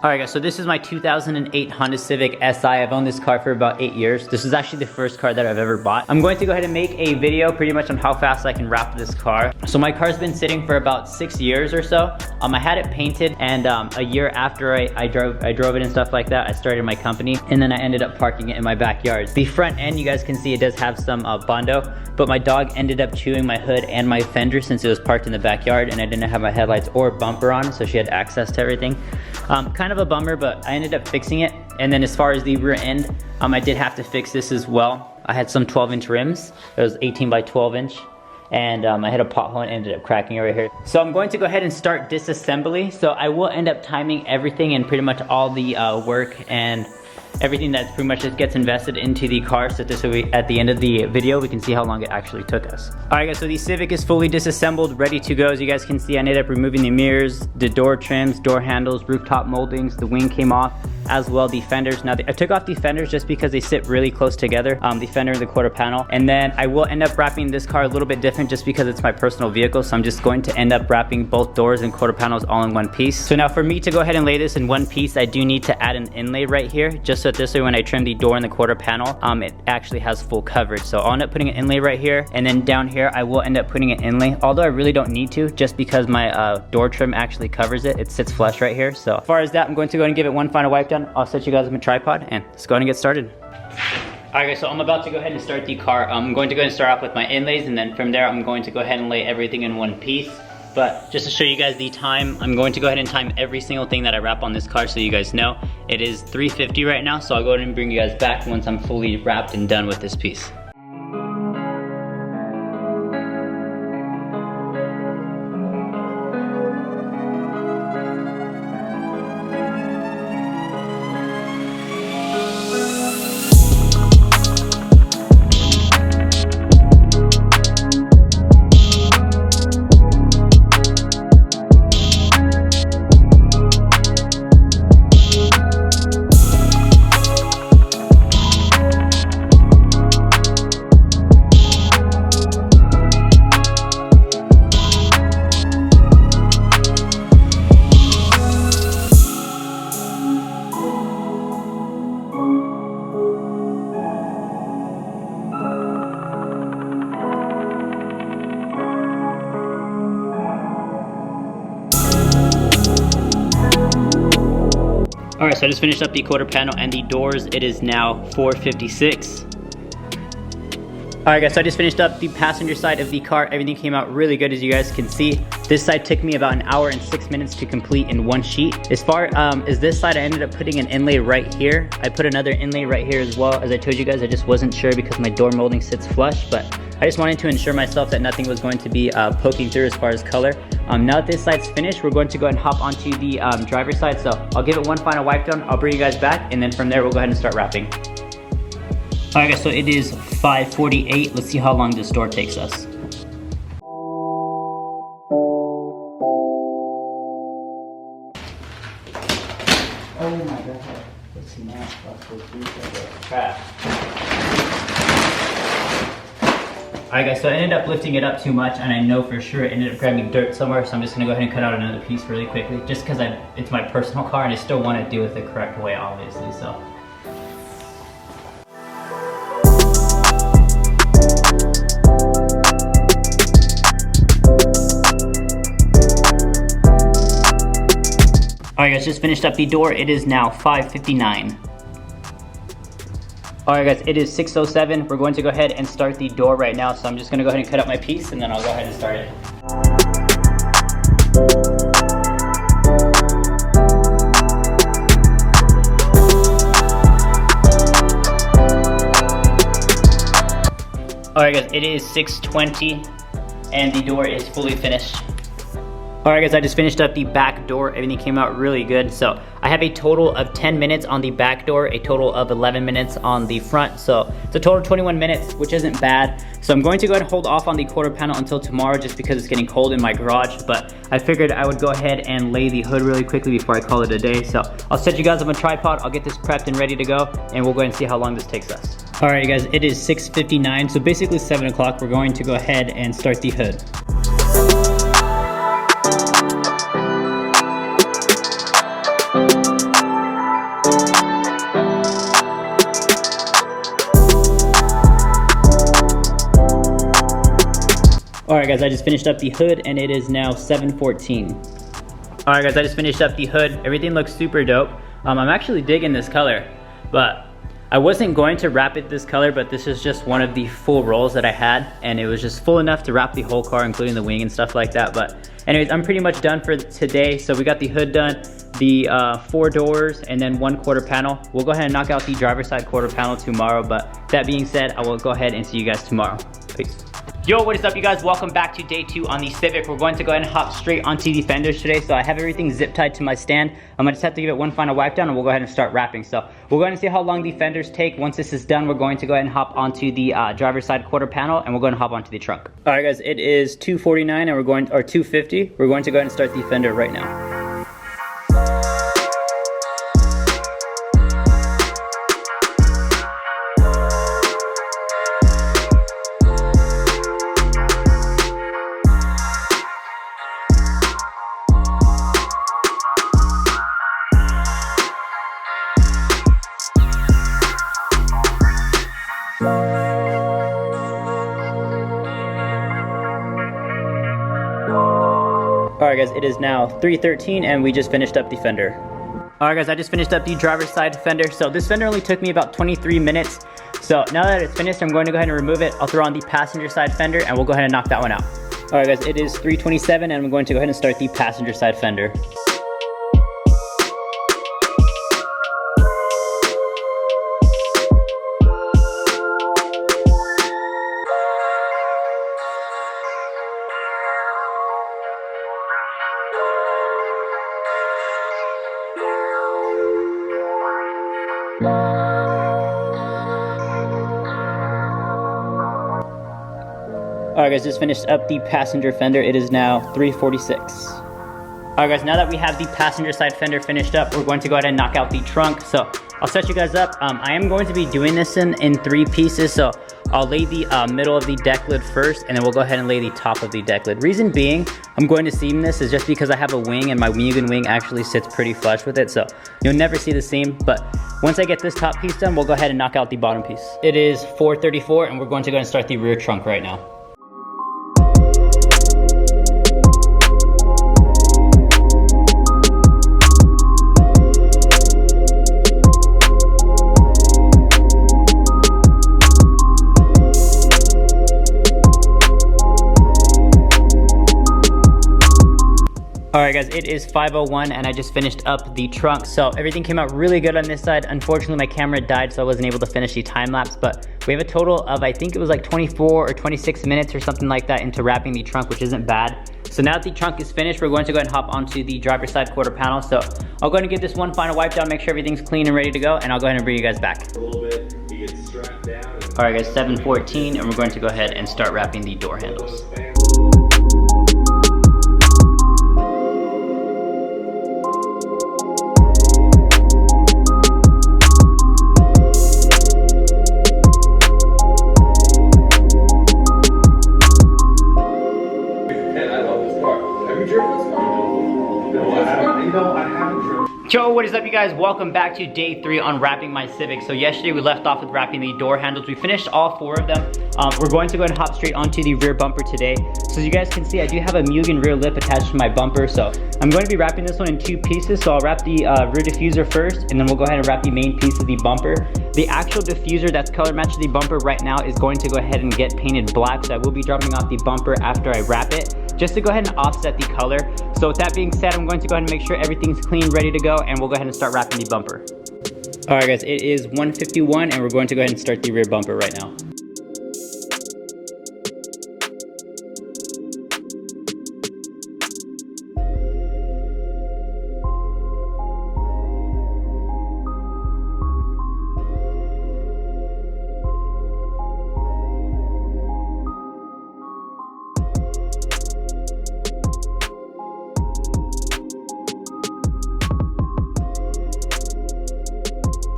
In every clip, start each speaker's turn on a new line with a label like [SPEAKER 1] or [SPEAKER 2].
[SPEAKER 1] Alright guys, so this is my 2008 Honda Civic Si. I've owned this car for about 8 years. This is actually the first car that I've ever bought. I'm going to go ahead and make a video pretty much on how fast I can wrap this car. So my car's been sitting for about 6 years or so. I had it painted, and a year after I drove it and stuff like that, I started my company, and then I ended up parking it in my backyard. The front end, you guys can see it does have some Bondo, but my dog ended up chewing my hood and my fender since it was parked in the backyard, and I didn't have my headlights or bumper on, so she had access to everything. Kind of a bummer, but I ended up fixing it. And then as far as the rear end, I did have to fix this as well. I had some 12-inch rims. It was 18 by 12-inch. And I hit a pothole and ended up cracking it right here. So I'm going to go ahead and start disassembly. So I will end up timing everything and pretty much all the work and everything that pretty much just gets invested into the car, so this way at the end of the video we can see how long it actually took us. Alright guys, so the Civic is fully disassembled, ready to go. As you guys can see, I ended up removing the mirrors, the door trims, door handles, rooftop moldings, the wing came off, as well the fenders. Now I took off the fenders just because they sit really close together, the fender and the quarter panel. And then I will end up wrapping this car a little bit different just because it's my personal vehicle, so I'm just going to end up wrapping both doors and quarter panels all in one piece. So now for me to go ahead and lay this in one piece, I do need to add an inlay right here, just so this way when I trim the door and the quarter panel, it actually has full coverage. So I'll end up putting an inlay right here, and then down here I will end up putting an inlay, although I really don't need to, just because my door trim actually covers it. It sits flush right here. So as far as that, I'm going to go ahead and give it one final wipe down. I'll set you guys up a tripod and let's go ahead and get started. Alright guys, so I'm about to go ahead and start the car. I'm going to go ahead and start off with my inlays, and then from there I'm going to go ahead and lay everything in one piece. But just to show you guys the time, I'm going to go ahead and time every single thing that I wrap on this car so you guys know. It is 3:50 right now, so I'll go ahead and bring you guys back once I'm fully wrapped and done with this piece. Alright, so I just finished up the quarter panel and the doors. It is now 4:56. Alright guys, so I just finished up the passenger side of the car. Everything came out really good, as you guys can see. This side took me about 1 hour and 6 minutes to complete in one sheet. As far as this side, I ended up putting an inlay right here. I put another inlay right here as well. As I told you guys, I just wasn't sure because my door molding sits flush, but I just wanted to ensure myself that nothing was going to be poking through as far as color. Now that this side's finished, we're going to go ahead and hop onto the driver's side. So I'll give it one final wipe down. I'll bring you guys back, and then from there we'll go ahead and start wrapping. Alright guys, so it is 5:48. Let's see how long this door takes us. Oh my god, what's not possible to do crap. Alright guys, so I ended up lifting it up too much, and I know for sure it ended up grabbing dirt somewhere, so I'm just gonna go ahead and cut out another piece really quickly, just because it's my personal car and I still want to do it the correct way, obviously, so. Alright guys, just finished up the door. It is now 5:59. Alright guys, it is 6:07. We're going to go ahead and start the door right now. So I'm just going to go ahead and cut up my piece, and then I'll go ahead and start it. Alright guys, it is 6:20 and the door is fully finished. Alright guys, I just finished up the back door. Everything came out really good. So I have a total of 10 minutes on the back door, a total of 11 minutes on the front. So it's a total of 21 minutes, which isn't bad. So I'm going to go ahead and hold off on the quarter panel until tomorrow just because it's getting cold in my garage. But I figured I would go ahead and lay the hood really quickly before I call it a day. So I'll set you guys up on a tripod. I'll get this prepped and ready to go, and we'll go ahead and see how long this takes us. Alright guys, it is 6:59. So basically 7 o'clock. We're going to go ahead and start the hood. Alright guys, I just finished up the hood and it is now 7:14. Alright guys, I just finished up the hood. Everything looks super dope. I'm actually digging this color, but I wasn't going to wrap it this color, but this is just one of the full rolls that I had, and it was just full enough to wrap the whole car, including the wing and stuff like that. But anyways, I'm pretty much done for today. So we got the hood done, the 4 doors, and then 1 quarter panel. We'll go ahead and knock out the driver's side quarter panel tomorrow, but that being said, I will go ahead and see you guys tomorrow. Peace. Yo, what is up you guys? Welcome back to day 2 on the Civic. We're going to go ahead and hop straight onto the fenders today. So I have everything zip tied to my stand. I'm gonna just have to give it one final wipe down and we'll go ahead and start wrapping. So we're going to see how long the fenders take. Once this is done, we're going to go ahead and hop onto the driver's side quarter panel and we're going to hop onto the trunk. All right guys, it is 2:49 and we're going, or 2:50. We're going to go ahead and start the fender right now. Alright guys, it is now 3:13 and we just finished up the fender. Alright guys, I just finished up the driver's side fender. So this fender only took me about 23 minutes. So now that it's finished, I'm going to go ahead and remove it. I'll throw on the passenger side fender and we'll go ahead and knock that one out. Alright guys, it is 3:27 and I'm going to go ahead and start the passenger side fender. Alright guys, just finished up the passenger fender. It is now 3:46. Alright guys, now that we have the passenger side fender finished up, we're going to go ahead and knock out the trunk. So I'll set you guys up. I am going to be doing this in 3 pieces. So I'll lay the middle of the deck lid first, and then we'll go ahead and lay the top of the deck lid. Reason being, I'm going to seam this is just because I have a wing and my Mugen wing actually sits pretty flush with it. So you'll never see the seam, but once I get this top piece done, we'll go ahead and knock out the bottom piece. It is 4:34 and we're going to go ahead and start the rear trunk right now. Alright guys, it is 5:01 and I just finished up the trunk. So everything came out really good on this side. Unfortunately, my camera died, so I wasn't able to finish the time lapse, but we have a total of, I think it was like 24 or 26 minutes or something like that into wrapping the trunk, which isn't bad. So now that the trunk is finished, we're going to go ahead and hop onto the driver's side quarter panel. So I'll go ahead and give this one final wipe down, make sure everything's clean and ready to go, and I'll go ahead and bring you guys back.
[SPEAKER 2] A little bit, he gets strapped down.
[SPEAKER 1] Alright guys, 7:14 and we're going to go ahead and start wrapping the door handles. Yo, what is up you guys? Welcome back to day 3 on wrapping my Civic. So yesterday we left off with wrapping the door handles. We finished all 4 of them. We're going to go ahead and hop straight onto the rear bumper today. So as you guys can see, I do have a Mugen rear lip attached to my bumper. So I'm going to be wrapping this one in 2 pieces. So I'll wrap the rear diffuser first, and then we'll go ahead and wrap the main piece of the bumper. The actual diffuser that's color matched to the bumper right now is going to go ahead and get painted black. So I will be dropping off the bumper after I wrap it, just to go ahead and offset the color. So with that being said, I'm going to go ahead and make sure everything's clean, ready to go, and we'll go ahead and start wrapping the bumper. Alright guys, it is 1:51 and we're going to go ahead and start the rear bumper right now.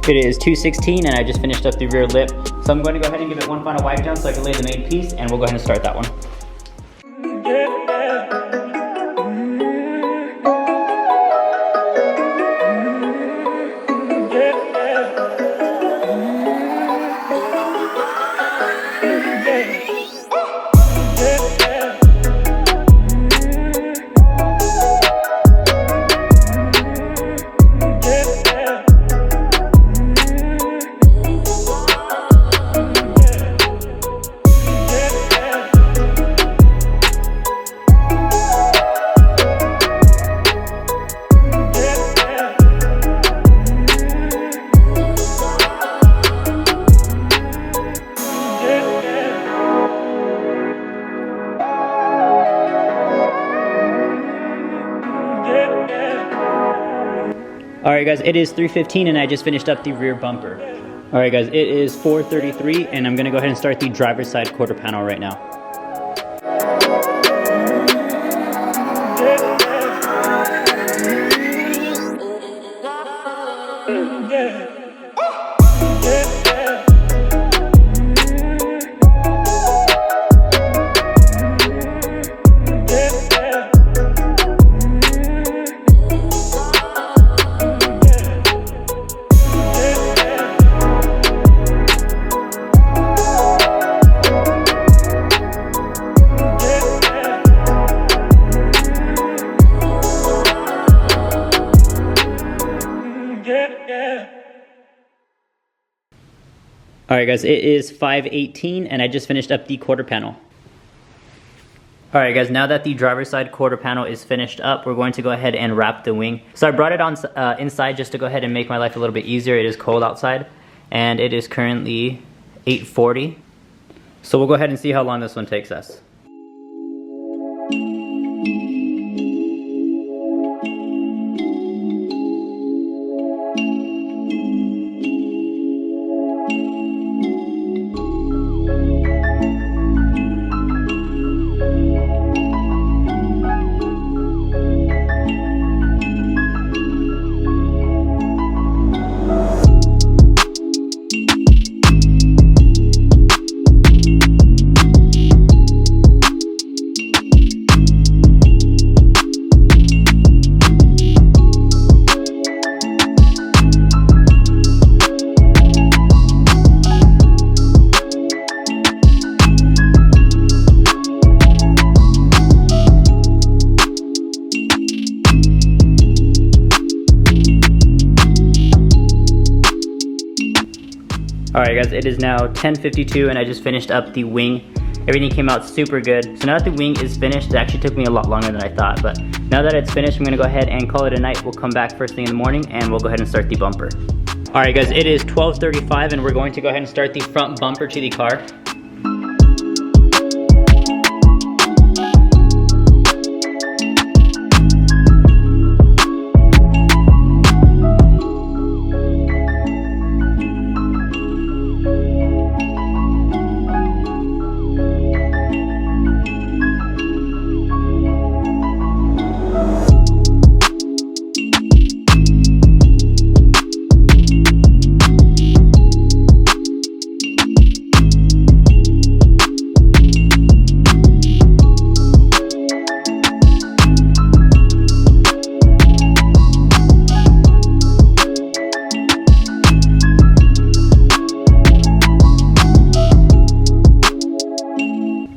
[SPEAKER 1] It is 2:16 and I just finished up the rear lip. So I'm going to go ahead and give it one final wipe down so I can lay the main piece, and we'll go ahead and start that one. All right guys, it is 3:15 and I just finished up the rear bumper. All right guys, it is 4:33 and I'm gonna go ahead and start the driver's side quarter panel right now. All right guys, it is 5:18 and I just finished up the quarter panel. All right guys, now that the driver's side quarter panel is finished up, we're going to go ahead and wrap the wing. So I brought it on inside just to go ahead and make my life a little bit easier. It is cold outside and it is currently 8:40. So we'll go ahead and see how long this one takes us. Alright guys, it is now 10:52 and I just finished up the wing. Everything came out super good. So now that the wing is finished, it actually took me a lot longer than I thought, but now that it's finished, I'm gonna go ahead and call it a night. We'll come back first thing in the morning and we'll go ahead and start the bumper. Alright guys, it is 12:35 and we're going to go ahead and start the front bumper to the car.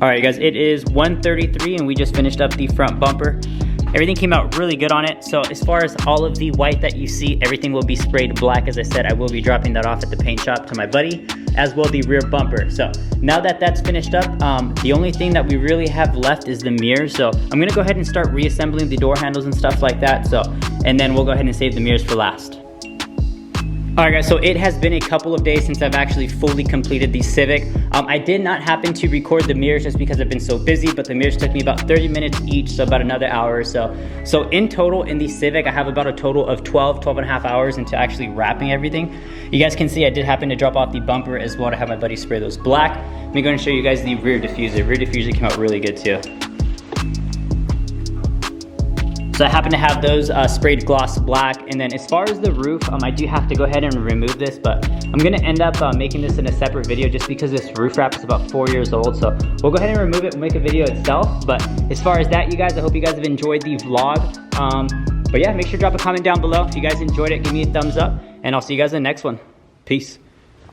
[SPEAKER 1] Alright guys, it is 1:33 and we just finished up the front bumper. Everything came out really good on it. So as far as all of the white that you see, everything will be sprayed black. As I said, I will be dropping that off at the paint shop to my buddy, as well the rear bumper. So now that that's finished up, the only thing that we really have left is the mirrors. So I'm gonna go ahead and start reassembling the door handles and stuff like that. And then we'll go ahead and save the mirrors for last. Alright guys, so it has been a couple of days since I've actually fully completed the Civic. I did not happen to record the mirrors just because I've been so busy, but the mirrors took me about 30 minutes each, so about another hour or so. So in total, in the Civic, I have about a total of 12 and a half hours into actually wrapping everything. You guys can see I did happen to drop off the bumper as well to have my buddy spray those black. I'm going to show you guys the rear diffuser. Rear diffuser came out really good too. So I happen to have those sprayed gloss black. And then as far as the roof, I do have to go ahead and remove this, but I'm gonna end up making this in a separate video just because this roof wrap is about 4 years old. So we'll go ahead and remove it, we'll make a video itself. But as far as that, you guys, I hope you guys have enjoyed the vlog. But yeah, make sure to drop a comment down below. If you guys enjoyed it, give me a thumbs up and I'll see you guys in the next one. Peace.